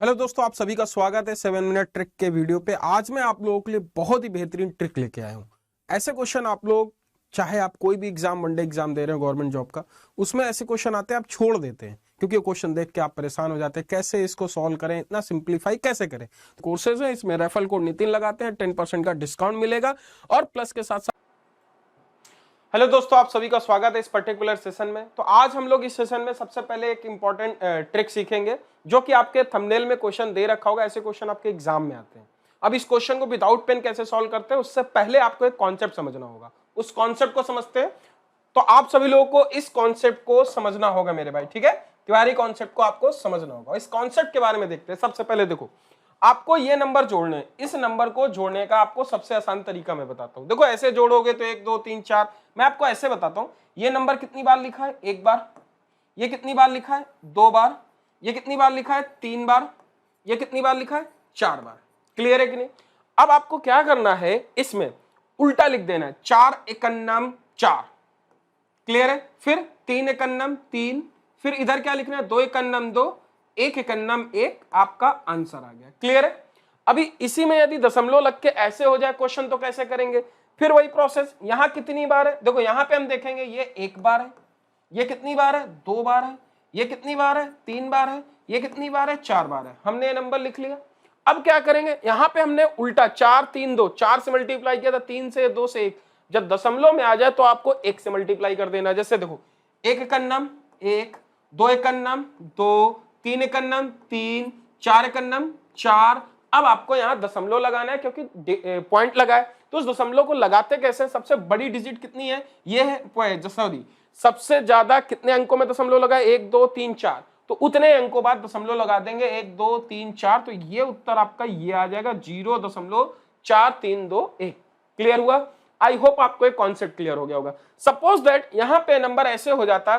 Hello दोस्तों, आप सभी का स्वागत है 7 मिनट ट्रिक के वीडियो पे। आज मैं आप लोगों के लिए बहुत ही बेहतरीन ट्रिक लेके आया हूँ। ऐसे क्वेश्चन आप लोग, चाहे आप कोई भी एग्जाम, वनडे एग्जाम दे रहे हो गवर्नमेंट जॉब का, उसमें ऐसे क्वेश्चन आते हैं आप छोड़ देते हैं क्योंकि क्वेश्चन देख के आप परेशान हो जाते हैं कैसे इसको सॉल्व करें, इतना सिंप्लीफाई कैसे करें। कोर्सेज है, इसमें रेफरल कोड नितिन लगाते हैं, 10% का डिस्काउंट मिलेगा और प्लस के साथ साथ। हेलो दोस्तों, आप सभी का स्वागत है इस पर्टिकुलर सेशन में। तो आज हम लोग इस सेशन में सबसे पहले एक इंपॉर्टेंट ट्रिक सीखेंगे जो कि आपके थंबनेल में क्वेश्चन दे रखा होगा। ऐसे क्वेश्चन आपके एग्जाम में आते हैं। अब इस क्वेश्चन को विदाउट पेन कैसे सॉल्व करते हैं, उससे पहले आपको एक कॉन्सेप्ट समझना होगा। उस कॉन्सेप्ट को समझते हैं तो आप सभी लोगों को इस कॉन्सेप्ट को समझना होगा मेरे भाई, ठीक है। तिवारी कॉन्सेप्ट को आपको समझना होगा। इस कॉन्सेप्ट के बारे में देखते हैं। सबसे पहले देखो, आपको ये नंबर जोड़ने हैं। इस नंबर को जोड़ने का आपको सबसे आसान तरीका मैं बताता हूं। देखो, ऐसे जोड़ोगे तो 1 2 3 4। मैं आपको ऐसे बताता हूं। ये नंबर कितनी बार लिखा है? 1 बार। ये कितनी बार लिखा है? 2 बार। ये कितनी बार लिखा है? 3 बार। ये कितनी बार लिखा है? 4 बार। क्लियर है कि नहीं? अब आपको क्या करना है, इसमें उल्टा लिख देना है। 4 एकन्नम 4। क्लियर है? फिर 3 एकन्नम 3। फिर इधर क्या लिखना है? 2 एकन्नम 2, 1 एकन्नम 1। आपका आंसर आ गया। क्लियर है? अभी इसी में यदि दशमलव लग के ऐसे हो जाए क्वेश्चन तो कैसे करेंगे? फिर वही प्रोसेस। यहां कितनी बार है? देखो, यहां पे हम देखेंगे ये 1 बार है। ये कितनी बार है? 2 बार है। ये कितनी बार है? 3 बार है। ये कितनी बार है? 4 बार है। हमने ये नंबर लिख लिया। अब क्या करेंगे? यहां पे हमने उल्टा 4 3 2, 4 से मल्टीप्लाई किया था, 3 से, 2 से 1। जब दशमलव में आ जाए तो आपको 1 से मल्टीप्लाई कर देना। जैसे देखो, 1 एकन्नम 1, 2 एकन्नम 2, 3 एकन्नम 3, 4 एकन्नम 4। अब आपको यहां दशमलव लगाना है क्योंकि पॉइंट लगा है। तो उस दशमलव को लगाते कैसे? सबसे बड़ी डिजिट कितनी है? ये है, सॉरी, सबसे ज्यादा कितने अंकों में दशमलव लगा है? 1 2 3 4। तो उतने अंकों बाद दशमलव लगा देंगे, 1 2 3 4। तो ये उत्तर आपका ये आ जाएगा 0.4321। क्लियर हुआ? आई होप आपको एक कॉन्सेप्ट क्लियर हो गया होगा। सपोज दैट यहां पे नंबर ऐसे हो जाता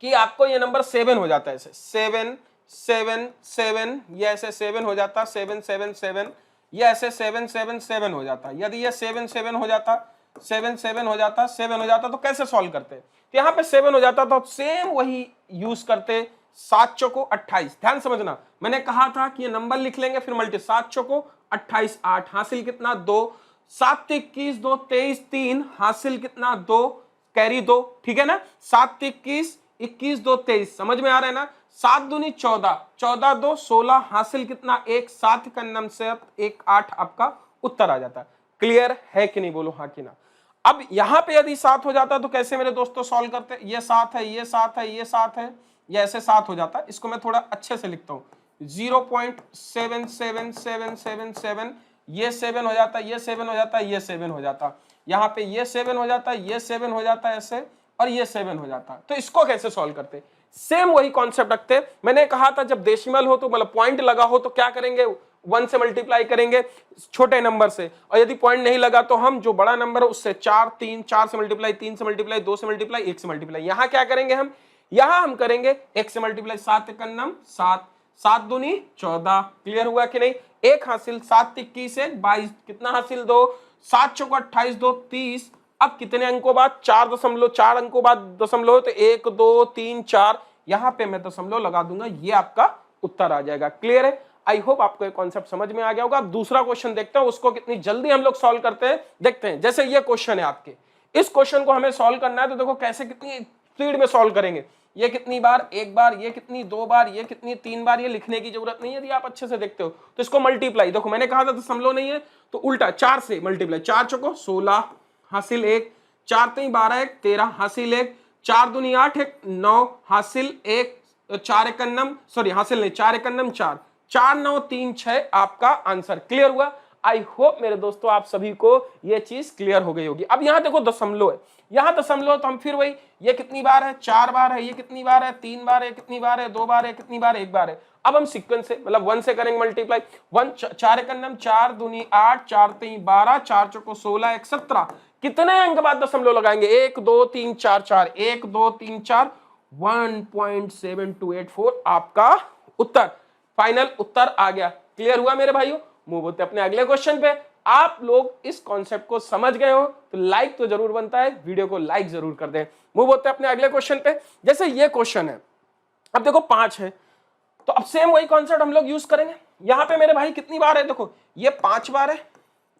कि आपको ये नंबर 7 हो जाता है। ऐसे 7 7 7, ये ऐसे 7 हो जाता, 7 7 7। ये ऐसे 7 7 7 हो जाता। यदि ये 7 7 हो जाता, 7 7 हो जाता, 7 हो जाता, तो कैसे सॉल्व करते? तो यहाँ पे 7 हो जाता तो सेम वही यूज करते। 7 चौको 28। ध्यान समझना, मैंने कहा था कि ये नंबर लिख लेंगे फिर मल्टी। 7 चौको 28, 8 हासिल कितना? 2। 7 21 2 23 3 हासिल कितना? 2, कैरी 2। ठीक है ना? 7 21 21 2 23। समझ में आ रहा है ना? 7 दूनी 14, 14 2 16 हासिल कितना? 1। 7 एकन्नम 7, 1 8 आपका उत्तर आ जाता। क्लियर है कि नहीं? बोलो हाँ कि ना। अब यहां पे यदि 7 हो जाता तो कैसे मेरे दोस्तों सॉल्व करते? ये 7 है, ये 7 है, ये 7 है, ये ऐसे 7 हो जाता। इसको मैं थोड़ा अच्छे से लिखता हूं। 0.77777। ये 7 हो जाता, ये 7 हो जाता, ये 7 हो जाता। यहाँ पे ये 7 हो जाता, ये 7 हो जाता ऐसे, और ये 7 हो जाता। तो इसको कैसे सॉल्व करते? सेम वही कॉन्सेप्ट रखते। मैंने कहा था जब डेसिमल हो तो मतलब पॉइंट लगा हो तो क्या करेंगे? 1 से मल्टीप्लाई करेंगे छोटे नंबर से, और यदि पॉइंट नहीं लगा तो हम जो बड़ा नंबर है उससे 4 3, 4 से मल्टीप्लाई, 3 से मल्टीप्लाई, 2 से मल्टीप्लाई, 1 से मल्टीप्लाई। यहां क्या करेंगे हम? यहां हम करेंगे 1 से मल्टीप्लाई। 7 एकन्नम 7, 7 दूनी 14। क्लियर हुआ कि नहीं? 1 हासिल, 7 21 1 22, कितना हासिल? 2। 7 चौको 28 2 30। अब कितने अंकों बाद? 4 अंकों बाद दशमलव, तो 1 2 3 4। यहां पे मैं दशमलव लगा दूंगा, ये आपका उत्तर आ जाएगा। क्लियर है? आई होप आपको एक कॉन्सेप्ट समझ में आ गया होगा। दूसरा क्वेश्चन देखते हैं, उसको कितनी जल्दी हम लोग सॉल्व करते हैं देखते हैं। जैसे ये क्वेश्चन है आपके, इस क्वेश्चन को हमें सॉल्व करना है तो देखो कैसे, कितनी स्पीड में सॉल्व करेंगे। ये कितनी बार? 1 बार। ये कितनी? 2 बार। ये कितनी? 3 बार। ये लिखने की जरूरत नहीं है यदि आप अच्छे से देखते हो तो। इसको मल्टीप्लाई, देखो मैंने कहा था दशमलव नहीं है तो उल्टा 4 से मल्टीप्लाई। 4 चौको 16 हासिल 1, 4 3 12 1 13 हासिल 1, 4 दूनी 8 1 9 हासिल 1, 4 एकन्नम, सॉरी हासिल नहीं, 4 एकन्नम 4, 4 9 3 6 आपका आंसर। क्लियर हुआ? आई होप मेरे दोस्तों आप सभी को यह चीज क्लियर हो गई होगी। अब यहां देखो दशमलव है, यहां दशमलव तो हम फिर वही, ये कितनी बार है? 4 बार है। ये कितनी बार है? 3 बार है। कितनी बार है? 2 बार है। कितनी बार? 1 बार है। अब हम सीक्वेंस से मतलब 1 से करेंगे मल्टीप्लाई। 1 4 एकन्नम 4 दूनी 8, 4 3 12, 4 चौको 16 1 17। कितने अंक बाद दशमलव लगाएंगे? 1 2 3 4 4, 1 2 3 4, 1.7284 आपका उत्तर, फाइनल उत्तर आ गया। क्लियर हुआ मेरे भाइयों? मूव होते अपने अगले क्वेश्चन पे। आप लोग इस कॉन्सेप्ट को समझ गए हो तो लाइक तो जरूर बनता है, वीडियो को लाइक जरूर कर दें। मूव होते अपने अगले क्वेश्चन पे। जैसे ये क्वेश्चन है, अब देखो 5 है, तो अब सेम वही कॉन्सेप्ट हम लोग यूज करेंगे। यहां पे मेरे भाई कितनी बार है, देखो ये 5 बार है,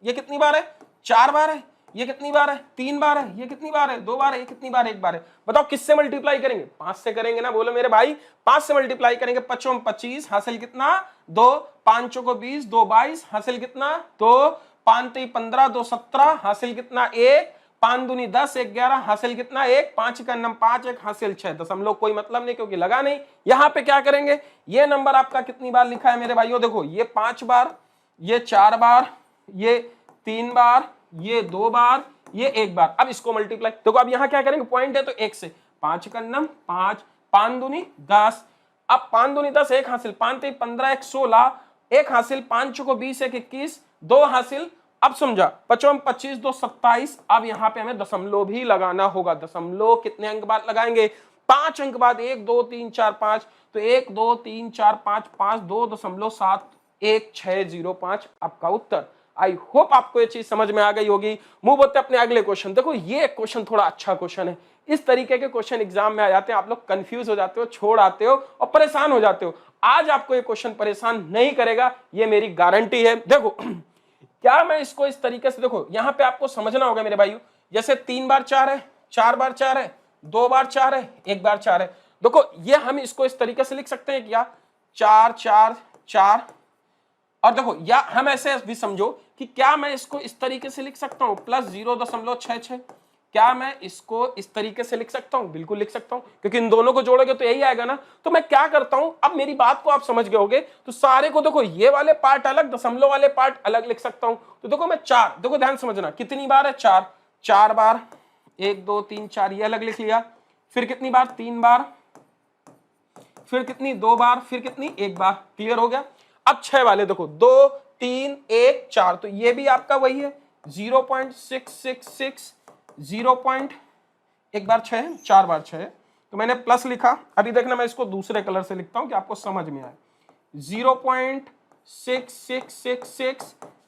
ये कितनी बार है 4 बार है, ये कितनी बार है 3 बार है, ये कितनी बार है 2 बार है, ये कितनी बार 1 बार है। बताओ किससे मल्टीप्लाई करेंगे, 5 से करेंगे ना, बोलो मेरे भाई 5 से मल्टीप्लाई करेंगे। 5 25 हासिल कितना 2, 5 को 20 2 22 हासिल कितना 2, 5 15 2 17 हासिल कितना 1, 5 दूनी 10 1 11 हासिल कितना 1, 5 का नंबर 5 1 हासिल 6। दशमलव कोई मतलब नहीं क्योंकि लगा नहीं। यहां पे क्या करेंगे, ये नंबर आपका कितनी बार लिखा है मेरे भाइयों, देखो ये 5 बार, ये 4 बार, ये 3 बार, ये 2 बार, ये 1 बार। अब इसको मल्टीप्लाई, देखो अब यहां क्या करेंगे, पॉइंट है तो 1 से 5 का नम 5, 5 दूनी 10, अब 5 दूनी 10 1 हासिल, 5 3 15 1 16 1 हासिल, 5 को 20 1 21 2 हासिल। अब समझा 5 25 2 27। अब यहां पे हमें दशमलव भी लगाना होगा। दशमलव कितने अंक बाद लगाएंगे, 5 अंक बाद, 1 2 3 4 5, तो 1 2 3 4 5 5 2.71605 आपका उत्तर। आई होप आपको ये चीज समझ में आ गई होगी। मूव होते अपने अगले क्वेश्चन। देखो ये क्वेश्चन थोड़ा अच्छा क्वेश्चन है। इस तरीके के क्वेश्चन एग्जाम में आ जाते हैं, आप लोग कंफ्यूज हो जाते हो, छोड़ आते हो और परेशान हो जाते हो। आज आपको ये क्वेश्चन परेशान नहीं करेगा, ये मेरी गारंटी है। देखो क्या मैं इसको इस तरीके से, देखो यहां पे आपको समझना होगा मेरे भाइयों, जैसे 3 बार 4 है, 4 बार 4 है, 2 बार 4 है, 1 बार 4 है। देखो ये हम इसको इस तरीके से लिख सकते हैं क्या, 4 4 4। और देखो या हम ऐसे भी समझो कि क्या मैं इसको इस तरीके से लिख सकता हूं +0.66। क्या मैं इसको इस तरीके से लिख सकता हूं, बिल्कुल लिख सकता हूं, क्योंकि इन दोनों को जोड़ोगे तो यही आएगा ना। तो मैं क्या करता हूं, अब मेरी बात को आप समझ गए होगे, तो सारे को देखो ये वाले पार्ट अलग, दशमलव वाले पार्ट अलग लिख सकता हूं। तो देखो मैं 4, देखो ध्यान समझना कितनी बार है 4, 4 बार 1 2 3 4 ये अलग लिख लिया, फिर कितनी बार 3 बार, फिर कितनी 2 बार, फिर कितनी 1 बार। क्लियर हो गया। अब 6 वाले देखो 2 3 1 4, तो ये भी आपका वही है 0.666 1 बार 6 है, 4 बार 6 है, तो मैंने प्लस लिखा। अभी देखना मैं इसको दूसरे कलर से लिखता हूं कि आपको समझ में आए। 0.6666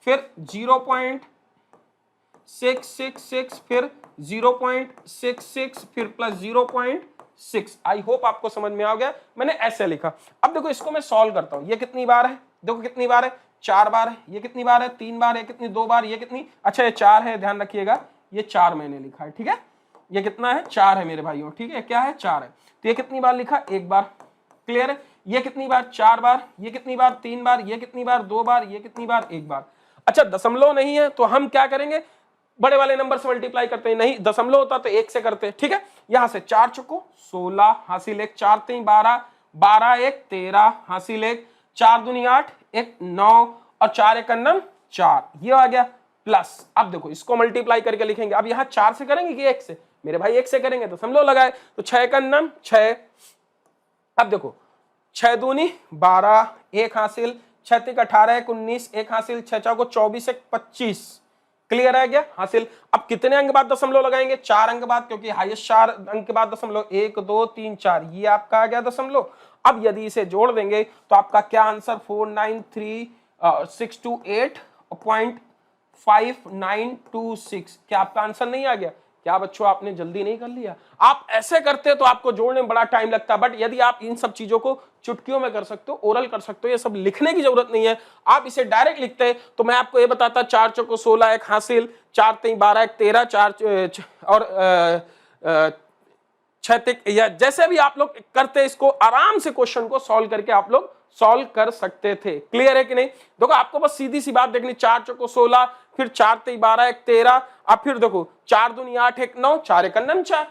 फिर 0.666 फिर 0.66 फिर प्लस 0.6। आई होप आपको समझ में आ गया, मैंने ऐसे लिखा। अब देखो इसको मैं सॉल्व करता हूं। ये कितनी बार है, देखो कितनी बार है 4 बार है, ये कितनी बार है 3 बार है, कितनी 2 बार, ये कितनी, अच्छा ये 4 है, ध्यान रखिएगा ये 4 मैंने लिखा है, ठीक है। ये कितना है 4 है मेरे भाइयों, ठीक है, क्या है 4 है। तो ये कितनी बार लिखा 1 बार। क्लियर है। ये कितनी बार 4 बार, ये कितनी बार 3 बार, ये कितनी बार 2 बार, ये कितनी बार 1 बार। अच्छा दशमलव नहीं है तो हम क्या करेंगे, बड़े वाले नंबर से मल्टीप्लाई करते हैं, नहीं दशमलव होता तो 1 से करते हैं, ठीक है। यहां से 4 चौको 16 हासिल 1, 4 3 12 12 1 13 हासिल 1, 4 दूनी 8 1 9 और 4 1 4, ये आ गया प्लस। अब देखो इसको मल्टीप्लाई करके लिखेंगे। अब यहां 4 से करेंगे कि 1 से, मेरे भाई 1 से करेंगे, दशमलव लगाए तो 6 का 6। अब देखो 6 दूनी 12 1 हासिल, 6 3 18 1 19 1 हासिल, 6 4 को 24 1 25। क्लियर है क्या हासिल। अब कितने अंक बाद दशमलव लगाएंगे, 4 अंक बाद, क्योंकि हाईएस्ट 4 अंक बाद दशमलव, 1 2 3 4, ये आपका आ गया दशमलव। अब यदि इसे जोड़ देंगे तो आपका क्या आंसर 493,628.5926। क्या आपका आंसर नहीं आ गया। क्या बच्चों आपने जल्दी नहीं कर लिया, आप ऐसे करते तो आपको जोड़ने में बड़ा टाइम लगता, बट यदि आप इन सब चीजों को चुटकियों में कर सकते हो, ओरल कर सकते हो, ये सब लिखने की जरूरत नहीं है, आप इसे डायरेक्ट लिखते हैं। तो मैं आपको ये बताता 4 चौको 16 1 हासिल, 4 3 12 1 13 4 और 6 या जैसे भी आप लोग करते, इसको आराम से क्वेश्चन को सॉल्व करके आप लोग सॉल्व कर सकते थे। क्लियर है कि नहीं। देखो आपको बस सीधी सी बात देखनी, 4 चौको 16 फिर 4 3 12 1 13, अब फिर देखो 4 दूनी 8 1 9 4 1 4,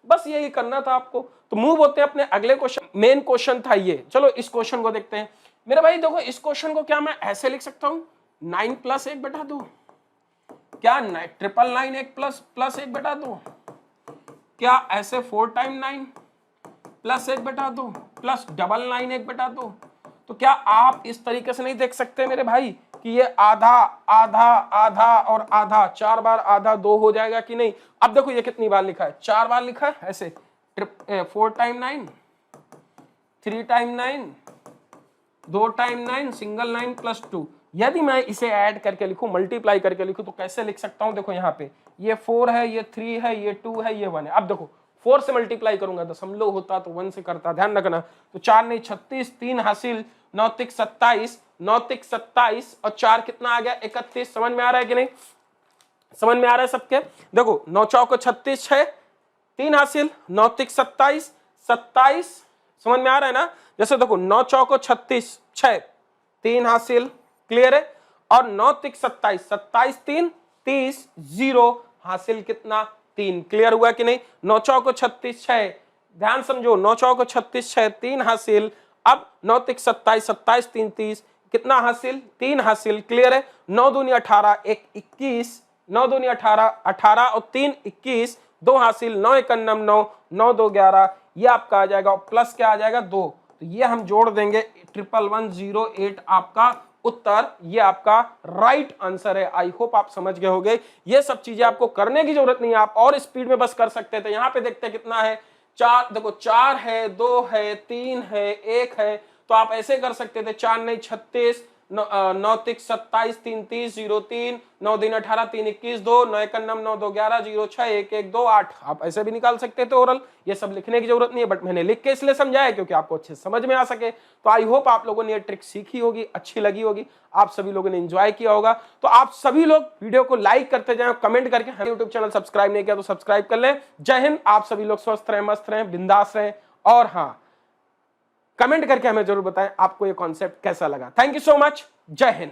बस यही करना था आपको। तो मूव होते हैं अपने अगले क्वेश्चन। मेन क्वेश्चन था ये, चलो इस क्वेश्चन को देखते हैं मेरे भाई। देखो इस क्वेश्चन को क्या मैं ऐसे लिख सकता हूं 9 + 1 बटा 2, क्या 999 1 + 1 बटा 2, क्या ऐसे 4 टाइम 9 + 1 बटा 2 प्लस 99 1 बटा 2। तो क्या आप इस तरीके से नहीं देख सकते मेरे भाई कि ये आधा आधा आधा और आधा, 4 बार आधा 2 हो जाएगा कि नहीं। अब देखो ये कितनी बार लिखा है, 4 बार लिखा है ऐसे, 4 टाइम 9 3 टाइम 9 2 टाइम 9 सिंगल 9 + 2। यदि मैं इसे ऐड करके लिखूं, मल्टीप्लाई करके लिखूं, तो कैसे लिख सकता हूं, देखो यहाँ पे ये 4 है, ये 3 है, ये 2 है, ये 1 है। अब देखो 4 से मल्टीप्लाई करूंगा, दशमलव होता तो 1 से करता, ध्यान रखना। तो 4 नहीं 36, 3 हासिल, 9 तिक 27, 9 तिक 27 और 4 कितना आ गया 31। समझ में आ रहा है कि नहीं, समझ में आ रहा है सबके। देखो 9 चौको 36 है, 3 हासिल, 9 तिक 27, 27, समझ में आ रहा है ना। जैसे देखो 9 चौको 36, 6, 3 हासिल, क्लियर है। और 9 तिक 27, 27 3 30, 0 हासिल कितना 3, क्लियर हुआ कि नहीं। 9 चौको 36, 6, ध्यान समझो, 9 चौको 36, 6, 3 हासिल। अब 9 तिक 27, 27 3 30, कितना हासिल 3 हासिल, क्लियर है। 9 दूनी 18, 1 21, 9 दूनी 18, 18 और 3 21, 2 हासिल, 9 1 9, 9 9 2 11, ये आपका आ जाएगा, प्लस क्या आ जाएगा 2, तो ये हम जोड़ देंगे 11108 आपका उत्तर, ये आपका राइट आंसर है। आई होप आप समझ गए होंगे। ये सब चीजें आपको करने की जरूरत नहीं है, आप और स्पीड में बस कर सकते थे। यहां पे देखते हैं कितना है, 4, देखो 4 है, 2 है, 3 है, 1 है, तो आप ऐसे कर सकते थे, 4 नहीं 36, 9 तिक 27, 3 30, 0 3, 9 दिन 18, 3 21, 2, 9 1 9, 9 2 11, 0 6, 1 1 2 8, आप ऐसे भी निकाल सकते थे ओरल। ये सब लिखने की जरूरत नहीं है, बट मैंने लिख के इसलिए समझाया क्योंकि आपको अच्छे समझ में आ सके। तो आई होप आप लोगों ने ये ट्रिक सीखी होगी, अच्छी लगी होगी, आप सभी लोगों ने एंजॉय किया होगा। तो आप सभी लोग वीडियो को लाइक करते जाएं, कमेंट करके, हमारे यूट्यूब चैनल सब्सक्राइब नहीं किया तो सब्सक्राइब कर लें। जय हिंद, आप सभी लोग स्वस्थ रहें, मस्त रहें, बिंदास रहें, और हाँ, कमेंट करके हमें जरूर बताएं आपको ये कॉन्सेप्ट कैसा लगा। थैंक यू सो मच, जय हिंद।